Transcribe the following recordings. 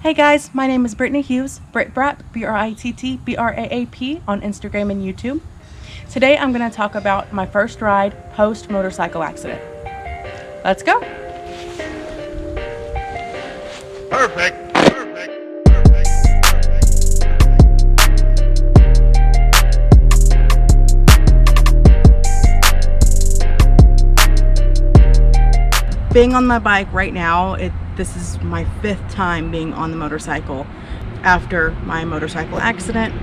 Hey guys, my name is Brittany Hughes, BrittBraap, BrittBraap on Instagram and YouTube. Today I'm going to talk about my first ride post motorcycle accident. Let's go. Perfect. Being on my bike right now, this is my 5th time being on the motorcycle after my motorcycle accident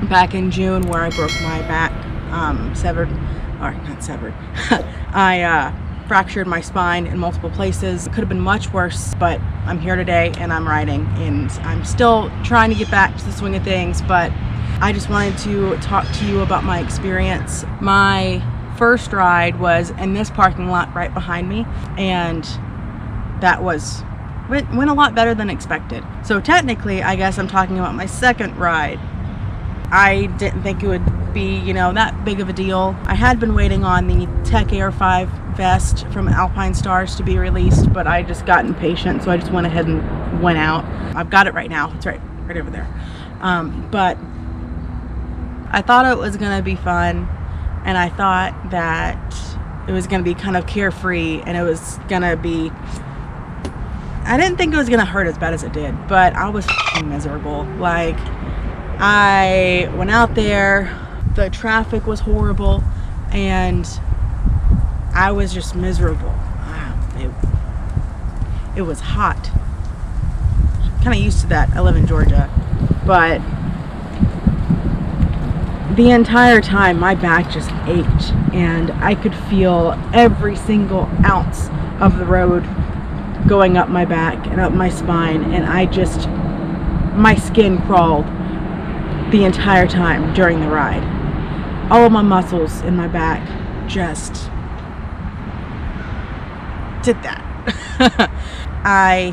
back in June, where I broke my back, I fractured my spine in multiple places. It could have been much worse, but I'm here today and I'm riding, and I'm still trying to get back to the swing of things, but I just wanted to talk to you about my experience. My first ride was in this parking lot right behind me, and that went a lot better than expected. So technically, I guess I'm talking about my second ride. I didn't think it would be, that big of a deal. I had been waiting on the Tech Air 5 vest from Alpine Stars to be released, but I just got impatient, so I just went ahead and went out. I've got it right now. It's right over there. But I thought it was gonna be fun, and I thought that it was gonna be kind of carefree, and it was gonna be, I didn't think it was gonna hurt as bad as it did, but I was miserable. Like, I went out there, the traffic was horrible, and I was just miserable. It was hot. Kind of used to that. I live in Georgia, but the entire time my back just ached, and I could feel every single ounce of the road going up my back and up my spine, and my skin crawled the entire time during the ride. All of my muscles in my back just did that. I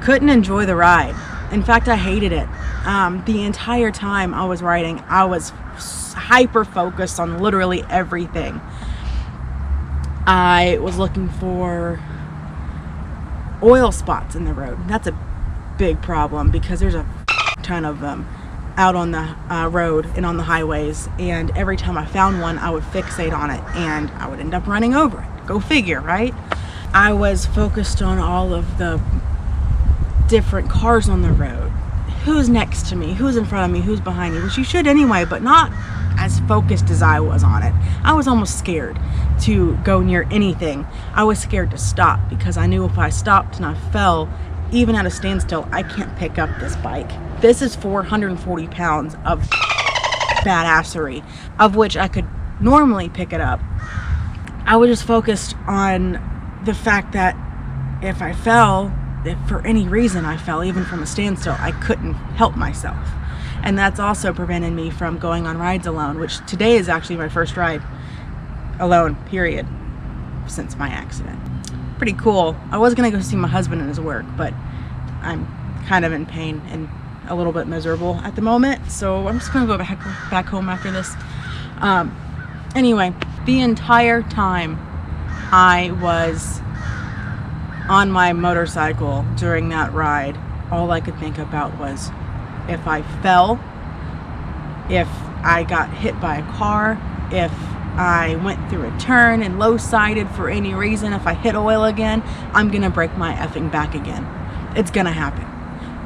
couldn't enjoy the ride. In fact, I hated it. The entire time I was riding, I was hyper focused on literally everything. I was looking for oil spots in the road. That's a big problem because there's a ton of them out on the road and on the highways, and every time I found one, I would fixate on it and I would end up running over it. Go figure, right? I was focused on all of the different cars on the road. Who's next to me, who's in front of me, who's behind me, which you should anyway, but not as focused as I was on it. I was almost scared to go near anything. I was scared to stop because I knew if I stopped and I fell, even at a standstill, I can't pick up this bike. This is 440 pounds of badassery, of which I could normally pick it up. I was just focused on the fact that if I fell, if for any reason I fell, even from a standstill, I couldn't help myself. And that's also prevented me from going on rides alone, which today is actually my first ride alone, period, since my accident. Pretty cool. I was gonna go see my husband in his work, but I'm kind of in pain and a little bit miserable at the moment, so I'm just gonna go back home after this. Anyway, the entire time I was on my motorcycle during that ride, all I could think about was if I fell, if I got hit by a car, if I went through a turn and low-sided for any reason, if I hit oil again, I'm gonna break my effing back again. It's gonna happen.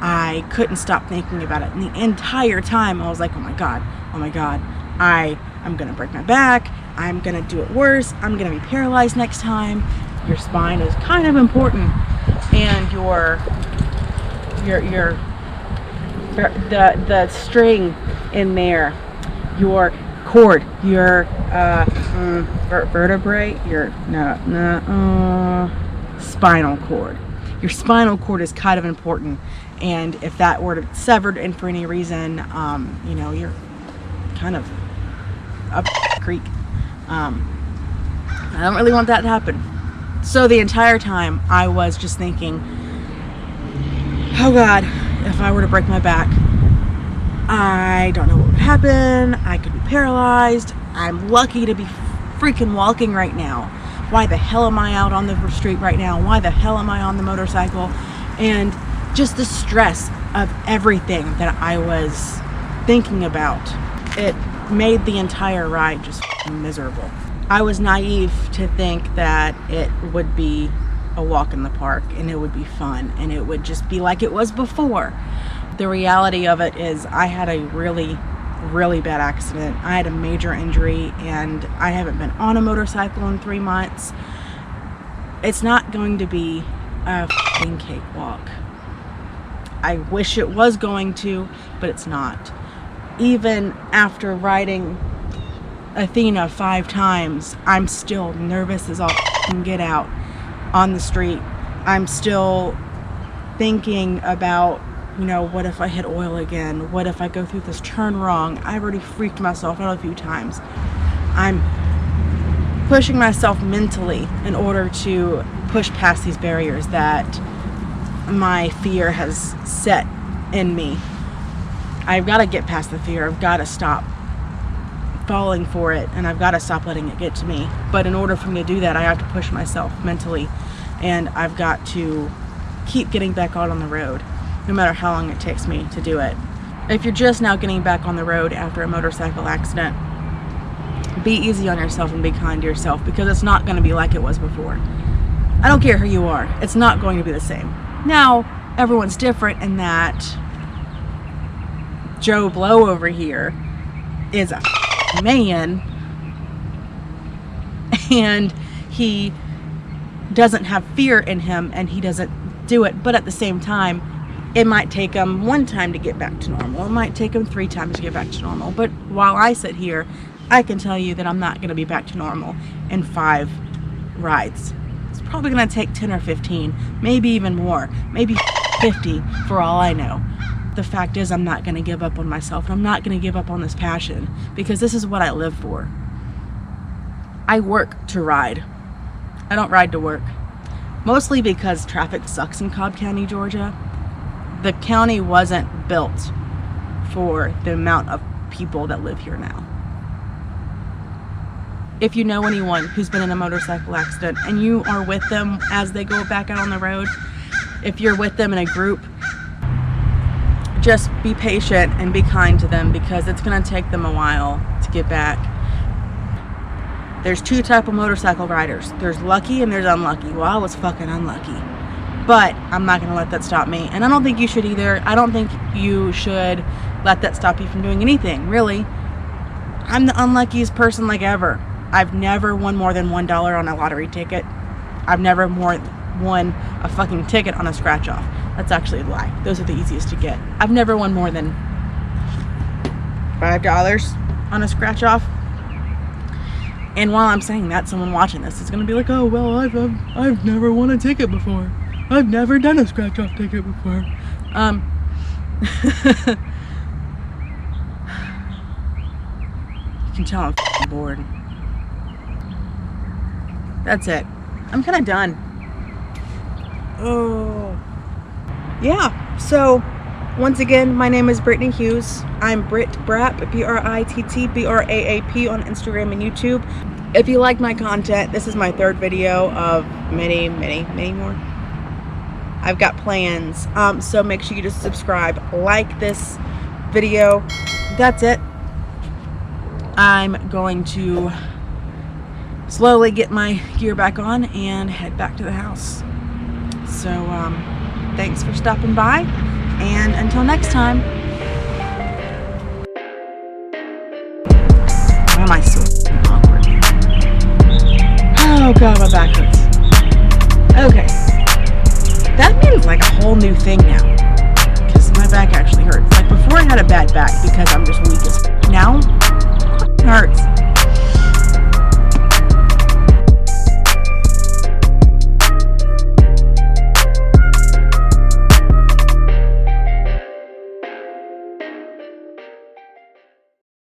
I couldn't stop thinking about it. And the entire time I was like, oh my God, I'm gonna break my back, I'm gonna do it worse, I'm gonna be paralyzed next time. Your spine is kind of important, and the string in there, your cord, your vertebrae, spinal cord. Your spinal cord is kind of important, and if that were to severed and for any reason, you're kind of up the creek. I don't really want that to happen. So the entire time I was just thinking, oh God, if I were to break my back, I don't know what would happen. I could be paralyzed. I'm lucky to be freaking walking right now. Why the hell am I out on the street right now? Why the hell am I on the motorcycle? And just the stress of everything that I was thinking about, it made the entire ride just miserable. I was naive to think that it would be a walk in the park and it would be fun and it would just be like it was before. The reality of it is I had a really bad accident. I had a major injury and I haven't been on a motorcycle in 3 months. It's not going to be a f***ing cakewalk. I wish it was going to, but it's not. Even after riding Athena 5 times, I'm still nervous as all f***ing get out on the street. I'm still thinking about, you know, what if I hit oil again? What if I go through this turn wrong? I've already freaked myself out a few times. I'm pushing myself mentally in order to push past these barriers that my fear has set in me. I've got to get past the fear. I've got to stop falling for it, and I've got to stop letting it get to me. But in order for me to do that, I have to push myself mentally, and I've got to keep getting back out on the road, no matter how long it takes me to do it. If you're just now getting back on the road after a motorcycle accident, be easy on yourself and be kind to yourself, because it's not going to be like it was before. I don't care who you are. It's not going to be the same. Now, everyone's different in that Joe Blow over here is a man and he doesn't have fear in him and he doesn't do it, but at the same time, it might take him 1 time to get back to normal. It might take him 3 times to get back to normal. But while I sit here, I can tell you that I'm not going to be back to normal in 5 rides. It's probably going to take 10 or 15, maybe even more, maybe 50 for all I know. The fact is, I'm not going to give up on myself, and I'm not going to give up on this passion, because this is what I live for. I work to ride. I don't ride to work. Mostly because traffic sucks in Cobb County, Georgia. The county wasn't built for the amount of people that live here now. If you know anyone who's been in a motorcycle accident and you are with them as they go back out on the road, if you're with them in a group, just be patient and be kind to them, because it's going to take them a while to get back. There's 2 types of motorcycle riders. There's lucky and there's unlucky. Well, I was fucking unlucky. But I'm not going to let that stop me. And I don't think you should either. I don't think you should let that stop you from doing anything, really. I'm the unluckiest person like ever. I've never won more than $1 on a lottery ticket. I've never won a fucking ticket on a scratch off. That's actually a lie. Those are the easiest to get. I've never won more than $5 on a scratch off. And while I'm saying that, someone watching this is going to be like, oh, well, I've never won a ticket before. I've never done a scratch off ticket before. You can tell I'm f***ing bored. That's it. I'm kind of done. Oh. Yeah, so once again, my name is Brittany Hughes. I'm BrittBraap, BrittBraap on Instagram and YouTube. If you like my content, this is my 3rd video of many more. I've got plans, so make sure you just subscribe, like this video. That's it. I'm going to slowly get my gear back on and head back to the house. So, thanks for stopping by, and until next time. Why am I so awkward? Oh god, my back hurts. Okay. That means like a whole new thing now, because my back actually hurts. Like before I had a bad back because I'm just weak as f***. Now, it hurts.